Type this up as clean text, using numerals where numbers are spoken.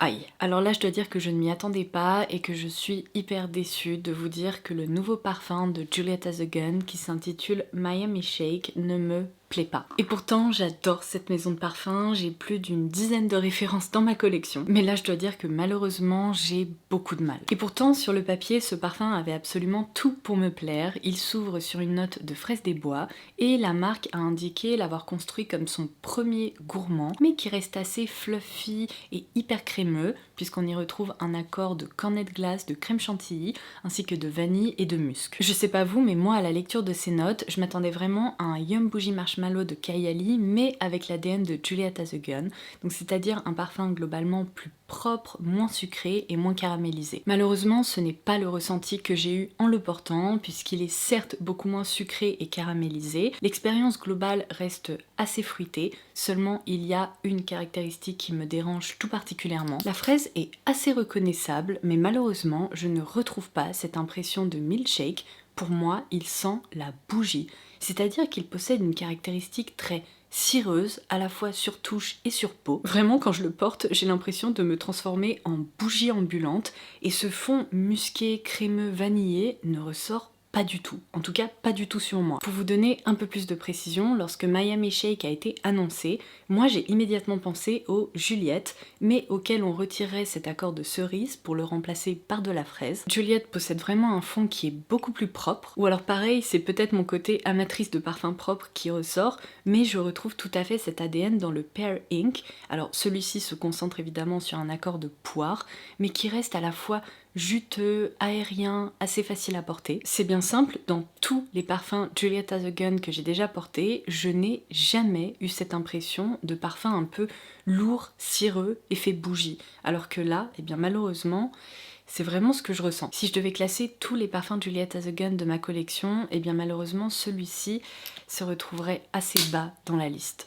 Aïe, alors là je dois dire que je ne m'y attendais pas et que je suis hyper déçue de vous dire que le nouveau parfum de Juliette Has a Gun qui s'intitule Miami Shake ne me plaît pas. Et pourtant j'adore cette maison de parfum, j'ai plus d'une dizaine de références dans ma collection, mais là je dois dire que malheureusement j'ai beaucoup de mal. Et pourtant sur le papier ce parfum avait absolument tout pour me plaire, il s'ouvre sur une note de fraise des bois et la marque a indiqué l'avoir construit comme son premier gourmand, mais qui reste assez fluffy et hyper crémeux puisqu'on y retrouve un accord de cornet de glace, de crème chantilly ainsi que de vanille et de musc. Je sais pas vous mais moi à la lecture de ces notes je m'attendais vraiment à un Yum Bougie Marshmallow de Kayali mais avec l'ADN de Juliette Has a Gun, donc c'est-à-dire un parfum globalement plus propre, moins sucré et moins caramélisé. Malheureusement ce n'est pas le ressenti que j'ai eu en le portant puisqu'il est certes beaucoup moins sucré et caramélisé, l'expérience globale reste assez fruitée, seulement il y a une caractéristique qui me dérange tout particulièrement. La fraise est assez reconnaissable mais malheureusement je ne retrouve pas cette impression de milkshake. Pour moi il sent la bougie, c'est-à-dire qu'il possède une caractéristique très cireuse, à la fois sur touche et sur peau. Vraiment quand je le porte, j'ai l'impression de me transformer en bougie ambulante et ce fond musqué, crémeux, vanillé ne ressort pas du tout, en tout cas pas du tout sur moi. Pour vous donner un peu plus de précision, lorsque Miami Shake a été annoncé, moi j'ai immédiatement pensé au Juliette, mais auquel on retirerait cet accord de cerise pour le remplacer par de la fraise. Juliette possède vraiment un fond qui est beaucoup plus propre, ou alors pareil, c'est peut-être mon côté amatrice de parfums propres qui ressort, mais je retrouve tout à fait cet ADN dans le Pear Ink. Alors celui-ci se concentre évidemment sur un accord de poire, mais qui reste à la fois juteux, aérien, assez facile à porter. C'est bien simple, dans tous les parfums Juliette Has a Gun que j'ai déjà portés, je n'ai jamais eu cette impression de parfum un peu lourd, cireux, effet bougie. Alors que là, eh bien malheureusement, c'est vraiment ce que je ressens. Si je devais classer tous les parfums Juliette Has a Gun de ma collection, eh bien malheureusement celui-ci se retrouverait assez bas dans la liste.